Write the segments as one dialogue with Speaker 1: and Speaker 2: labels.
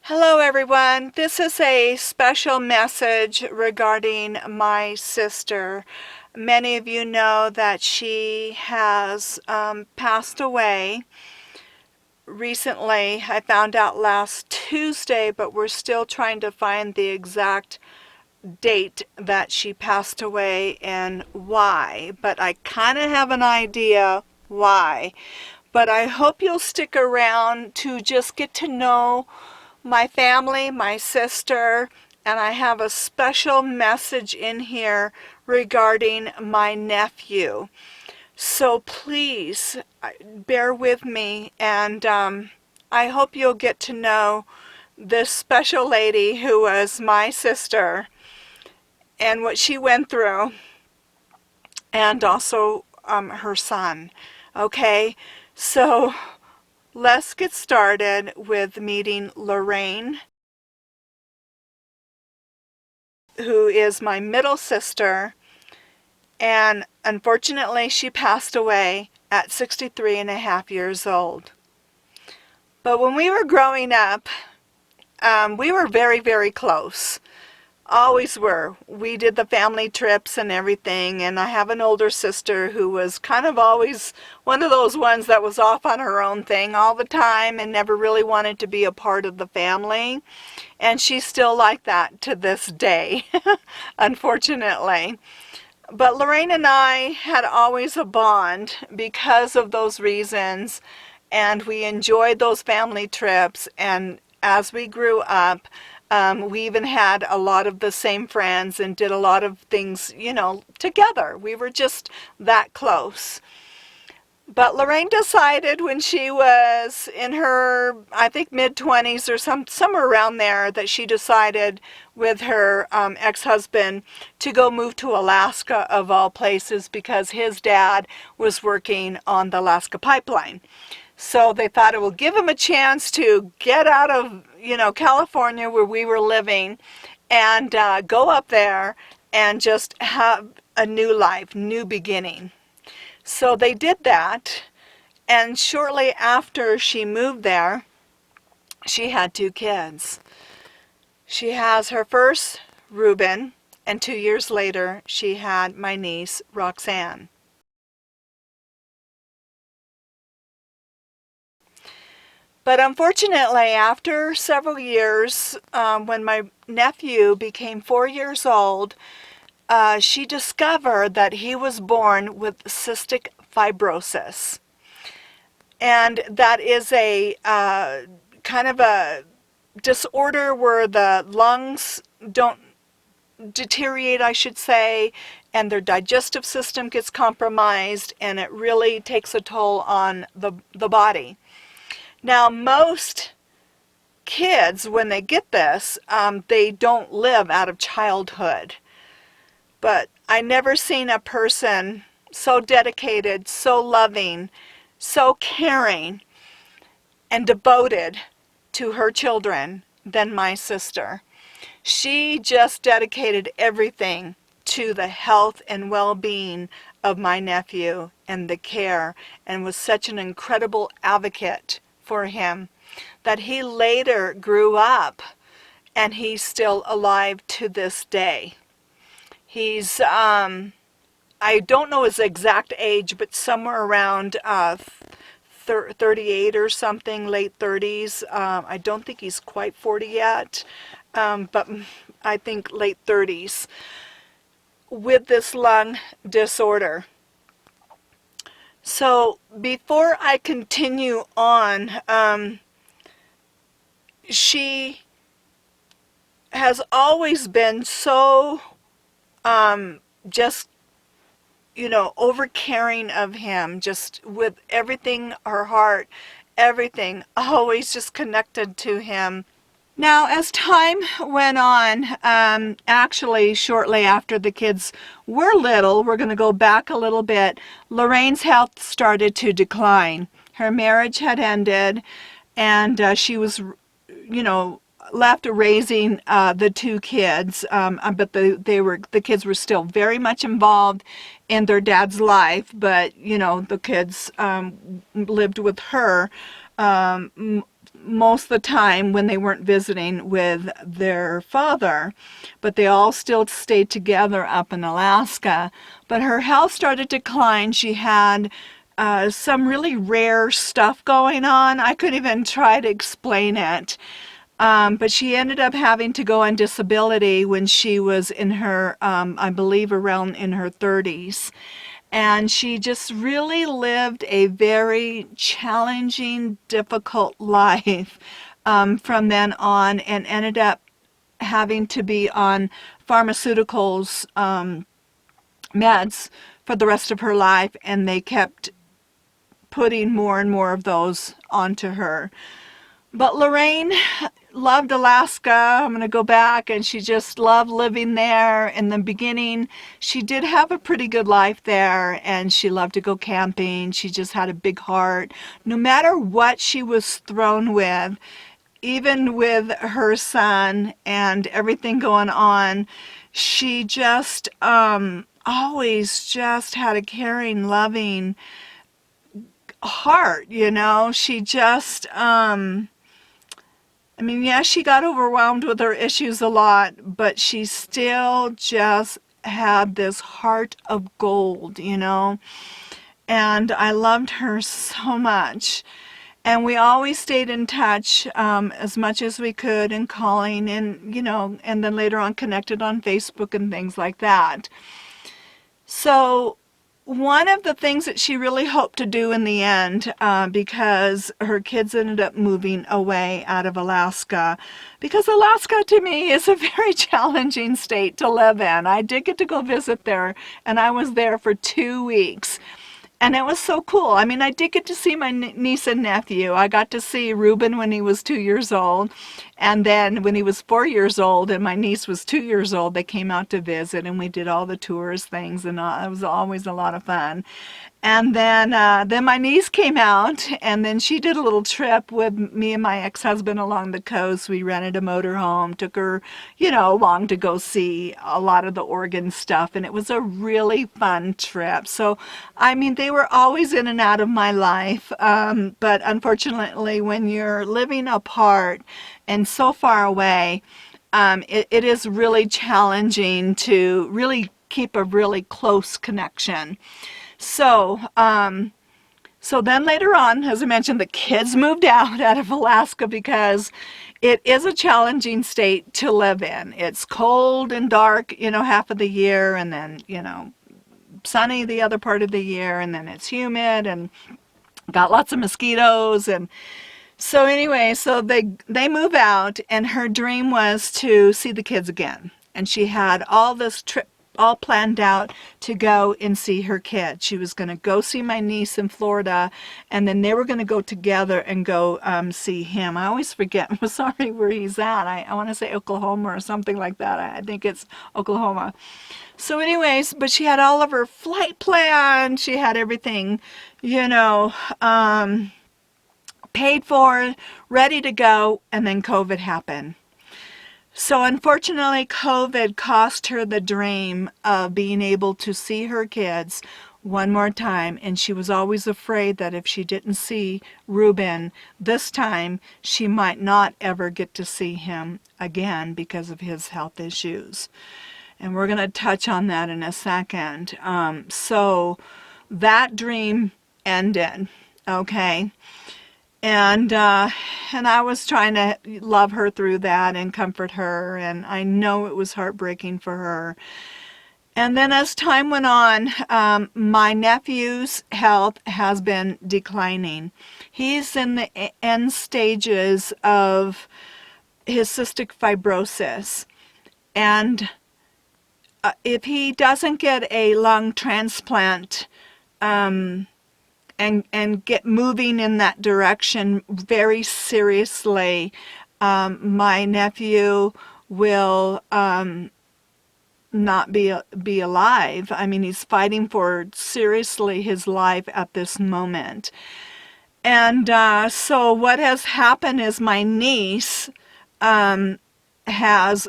Speaker 1: Hello everyone, this is a special message regarding my sister. Many of you know that she has passed away recently. I found out last Tuesday, but we're still trying to find the exact date that she passed away and why. But I kind of have an idea why. But I hope you'll stick around to just get to know my family, my sister, and I have a special message in here regarding my nephew. So please bear with me, and I hope you'll get to know this special lady who was my sister and what she went through, and also her son. Okay, so let's get started with meeting Lorraine, who is my middle sister, and unfortunately she passed away at 63 and a half years old. But when we were growing up, we were very, very close. Always were. We did the family trips and everything, and I have an older sister who was kind of always one of those ones that was off on her own thing all the time and never really wanted to be a part of the family. And she's still like that to this day, unfortunately. But Lorraine and I had always a bond because of those reasons, and we enjoyed those family trips, and as we grew up, we even had a lot of the same friends and did a lot of things, together. We were just that close. But Lorraine decided when she was in her, I think, mid-20s or somewhere around there, that she decided with her ex-husband to go move to Alaska, of all places, because his dad was working on the Alaska pipeline. So they thought it will give him a chance to get out of, California where we were living and go up there and just have a new life, new beginning. So they did that, and shortly after she moved there, she had 2 kids. She has her first, Rheuben, and 2 years later, she had my niece, Roxanne. But unfortunately, after several years, when my nephew became 4 years old, she discovered that he was born with cystic fibrosis. And that is a kind of a disorder where the lungs don't deteriorate, I should say, and their digestive system gets compromised, and it really takes a toll on the body. Now, most kids, when they get this, they don't live out of childhood. But I never seen a person so dedicated, so loving, so caring, and devoted to her children than my sister. She just dedicated everything to the health and well-being of my nephew and the care, and was such an incredible advocate for him that he later grew up, and he's still alive to this day. He's, I don't know his exact age, but somewhere around 38 or something, late 30s. I don't think he's quite 40 yet, but I think late 30s, with this lung disorder. So before I continue on, she has always been so just, over caring of him, just with everything, her heart, everything, always just connected to him. Now, as time went on, actually shortly after the kids were little, we're going to go back a little bit, Lorraine's health started to decline. Her marriage had ended, and she was, left raising the 2 kids, but the kids were still very much involved in their dad's life, but the kids lived with her most of the time when they weren't visiting with their father, but they all still stayed together up in Alaska. But her health started to decline. She had some really rare stuff going on. I couldn't even try to explain it. But she ended up having to go on disability when she was in her, I believe, around in her 30s. And she just really lived a very challenging, difficult life from then on, and ended up having to be on pharmaceuticals, meds for the rest of her life, and they kept putting more and more of those onto her. But Lorraine loved Alaska. I'm going to go back, and she just loved living there. In the beginning, she did have a pretty good life there, and she loved to go camping. She just had a big heart. No matter what she was thrown with, even with her son and everything going on, she just always just had a caring, loving heart, you know. She just I mean, yeah, she got overwhelmed with her issues a lot, but she still just had this heart of gold, you know. And I loved her so much. And we always stayed in touch as much as we could, and calling, and, you know, and then later on connected on Facebook and things like that. So one of the things that she really hoped to do in the end, because her kids ended up moving away out of Alaska, because Alaska to me is a very challenging state to live in. I did get to go visit there, and I was there for 2 weeks. And it was so cool. I mean, I did get to see my niece and nephew. I got to see Rheuben when he was 2 years old. And then when he was 4 years old and my niece was 2 years old, they came out to visit, and we did all the tours things, and it was always a lot of fun. And then my niece came out, and then she did a little trip with me and my ex-husband along the coast. We rented a motorhome, took her, you know, along to go see a lot of the Oregon stuff, and it was a really fun trip. So, I mean, they were always in and out of my life, but unfortunately, when you're living apart and so far away, it is really challenging to really keep a really close connection. So, so then later on, as I mentioned, the kids moved out of Alaska because it is a challenging state to live in. It's cold and dark, you know, half of the year, and then, you know, sunny the other part of the year, and then it's humid and got lots of mosquitoes. And so anyway, so they move out, and her dream was to see the kids again. And she had all this trip all planned out to go and see her kid. She was going to go see my niece in Florida, and then they were going to go together and go see him. I always forget, I'm sorry, where he's at. I want to say Oklahoma or something like that. I think it's Oklahoma. So anyways, but she had all of her flight planned. She had everything, you know, paid for, ready to go, and then COVID happened. So unfortunately, COVID cost her the dream of being able to see her kids one more time, and she was always afraid that if she didn't see Rheuben this time, she might not ever get to see him again because of his health issues. And we're going to touch on that in a second. So that dream ended, okay? And I was trying to love her through that and comfort her, and I know it was heartbreaking for her. And then as time went on, my nephew's health has been declining. He's in the end stages of his cystic fibrosis. And if he doesn't get a lung transplant, and get moving in that direction very seriously, my nephew will not be alive. I mean, he's fighting for seriously his life at this moment. And so what has happened is my niece has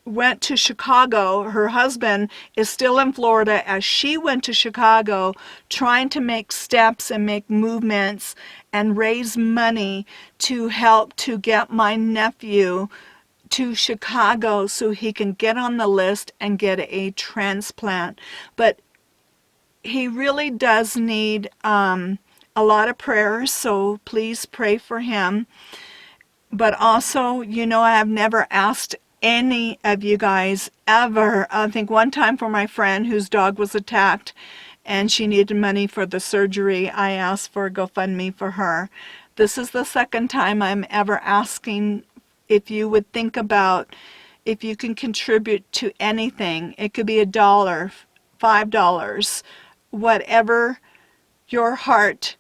Speaker 1: went to Chicago. Her husband is still in Florida as she went to Chicago trying to make steps and make movements and raise money to help to get my nephew to Chicago so he can get on the list and get a transplant. But he really does need a lot of prayers, so please pray for him. But also, I have never asked any of you guys ever. I think one time for my friend whose dog was attacked and she needed money for the surgery, I asked for a GoFundMe for her. This is the second time I'm ever asking if you would think about if you can contribute to anything. It could be $1, $5, whatever your heart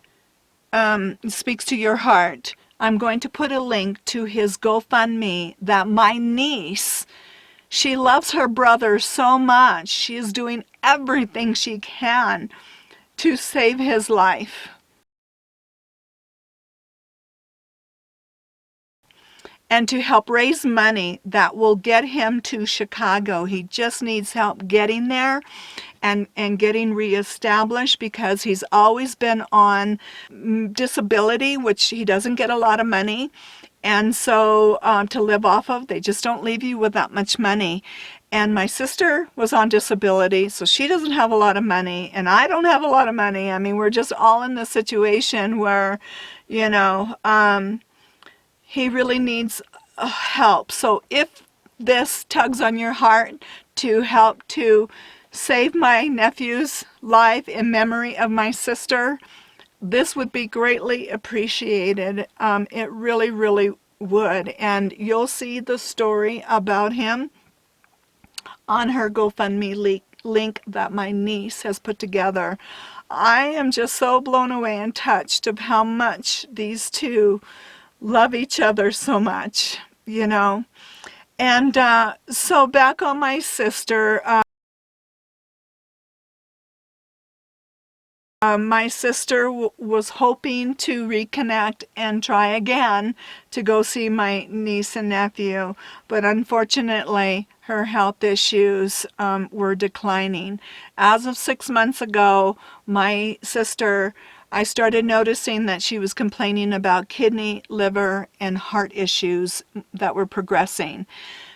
Speaker 1: speaks to your heart. I'm going to put a link to his GoFundMe that my niece, she loves her brother so much. She is doing everything she can to save his life. And to help raise money that will get him to Chicago. He just needs help getting there and getting reestablished because he's always been on disability, which he doesn't get a lot of money. And so to live off of, they just don't leave you with that much money. And my sister was on disability, so she doesn't have a lot of money, and I don't have a lot of money. I mean, we're just all in this situation where, he really needs help. So if this tugs on your heart to help to save my nephew's life in memory of my sister, this would be greatly appreciated. It really, really would. And you'll see the story about him on her GoFundMe link that my niece has put together. I am just so blown away and touched of how much these two love each other so much, And so back on my sister, my sister was hoping to reconnect and try again to go see my niece and nephew, but unfortunately her health issues were declining. As of 6 months ago, my sister, I started noticing that she was complaining about kidney, liver, and heart issues that were progressing.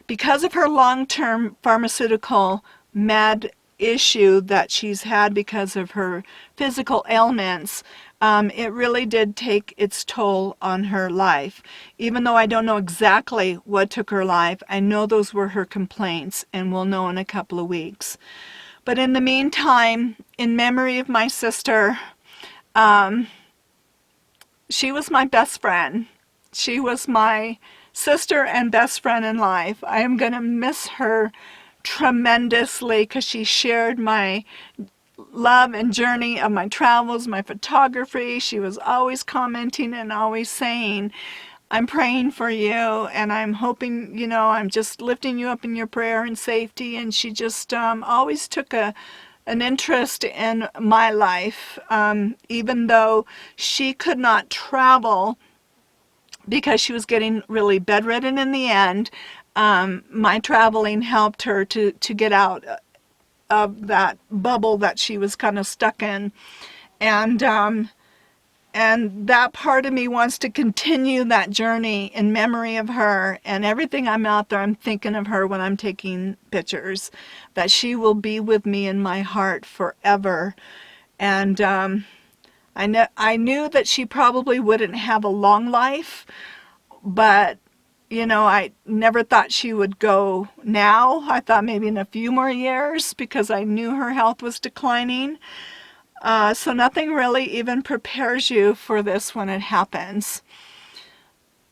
Speaker 1: Because of her long-term pharmaceutical med issue that she's had because of her physical ailments, it really did take its toll on her life. Even though I don't know exactly what took her life, I know those were her complaints, and we'll know in a couple of weeks. But in the meantime, in memory of my sister, she was my best friend. She was my sister and best friend in life. I am going to miss her tremendously because she shared my love and journey of my travels, my photography. She was always commenting and always saying, I'm praying for you and I'm hoping, I'm just lifting you up in your prayer and safety. And she just always took an interest in my life, even though she could not travel because she was getting really bedridden in the end. My traveling helped her to get out of that bubble that she was kind of stuck in. And that part of me wants to continue that journey in memory of her. And everything I'm out there, I'm thinking of her when I'm taking pictures, that she will be with me in my heart forever. And I knew that she probably wouldn't have a long life, but I never thought she would go now. I thought maybe in a few more years because I knew her health was declining. So nothing really even prepares you for this when it happens.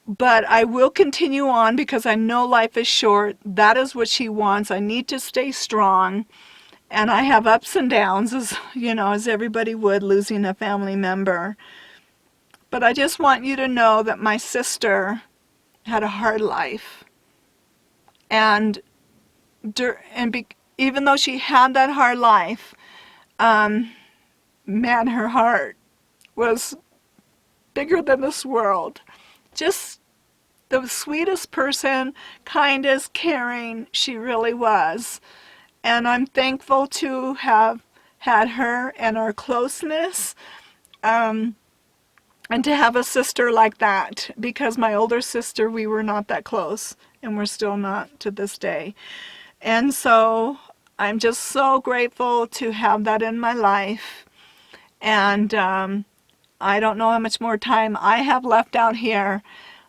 Speaker 1: But I will continue on because I know life is short. That is what she wants. I need to stay strong. And I have ups and downs, as everybody would, losing a family member. But I just want you to know that my sister had a hard life. And even though she had that hard life, man, her heart was bigger than this world. Just the sweetest person, kindest, caring. She really was. And I'm thankful to have had her and our closeness, and to have a sister like that, because my older sister, we were not that close, and we're still not to this day. And so I'm just so grateful to have that in my life. And I don't know how much more time I have left out here,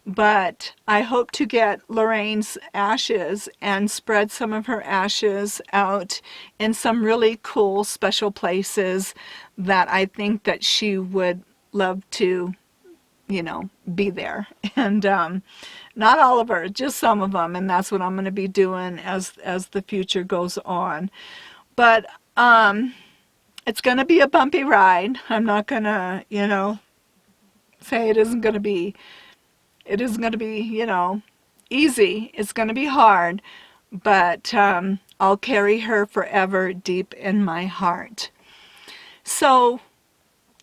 Speaker 1: but I hope to get Lorraine's ashes and spread some of her ashes out in some really cool special places that I think that she would love to, be there. And not all of her, just some of them, and that's what I'm going to be doing as the future goes on. But it's going to be a bumpy ride. I'm not going to, say it isn't going to be. It isn't going to be, easy. It's going to be hard, but I'll carry her forever deep in my heart. So,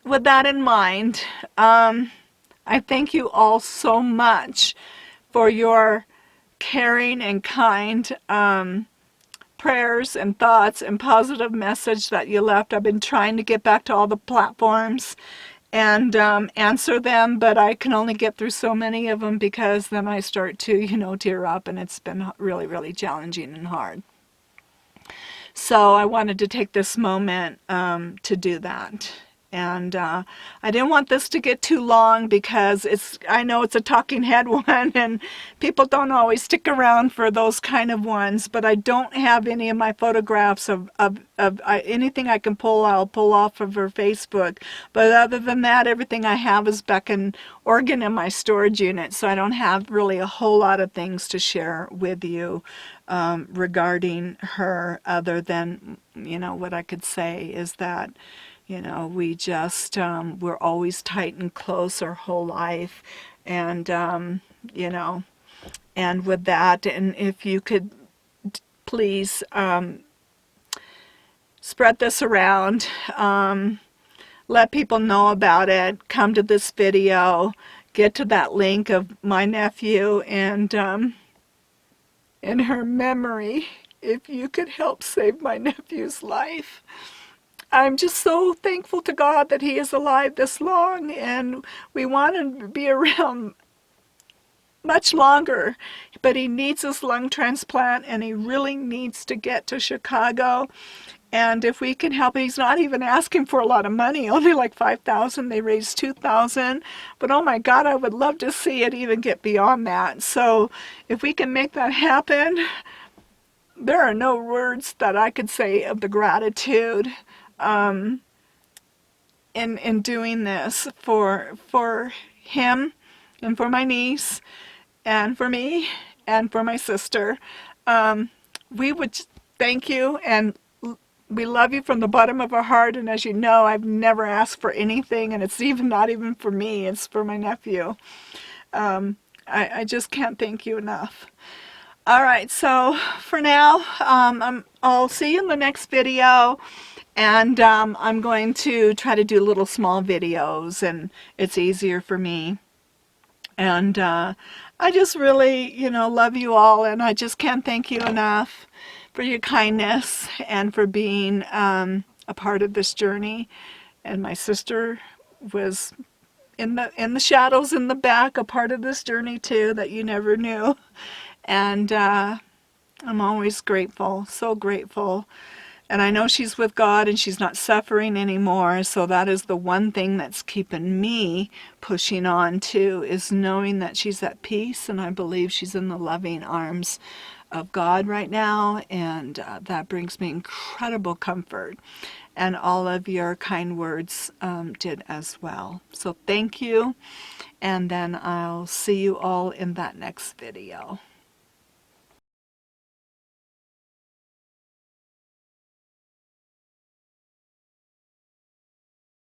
Speaker 1: with that in mind, I thank you all so much for your caring and kind prayers and thoughts and positive message that you left. I've been trying to get back to all the platforms and answer them, but I can only get through so many of them because then I start to, tear up, and it's been really, really challenging and hard. So I wanted to take this moment to do that. And I didn't want this to get too long because I know it's a talking head one, and people don't always stick around for those kind of ones, but I don't have any of my photographs of anything I can pull. I'll pull off of her Facebook. But other than that, everything I have is back in Oregon in my storage unit, so I don't have really a whole lot of things to share with you regarding her, other than, what I could say is that we just, we're always tight and close our whole life. And, and with that, and if you could please spread this around, let people know about it, come to this video, get to that link of my nephew, and in her memory, if you could help save my nephew's life. I'm just so thankful to God that he is alive this long, and we want him to be around much longer, but he needs his lung transplant, and he really needs to get to Chicago. And if we can help, he's not even asking for a lot of money, only like $5,000. They raised $2,000, but oh my God, I would love to see it even get beyond that. So if we can make that happen, there are no words that I could say of the gratitude in doing this for him, and for my niece, and for me, and for my sister. We would thank you, and we love you from the bottom of our heart. And as you know, I've never asked for anything, and it's not even for me, it's for my nephew. I just can't thank you enough. All right, so for now, I'll see you in the next video. And I'm going to try to do little small videos, and it's easier for me. And I just really, love you all, and I just can't thank you enough for your kindness and for being a part of this journey. And my sister was in the shadows in the back, a part of this journey too, that you never knew. And I'm always grateful, so grateful. And I know she's with God and she's not suffering anymore. So that is the one thing that's keeping me pushing on too, is knowing that she's at peace. And I believe she's in the loving arms of God right now. And that brings me incredible comfort. And all of your kind words did as well. So thank you. And then I'll see you all in that next video.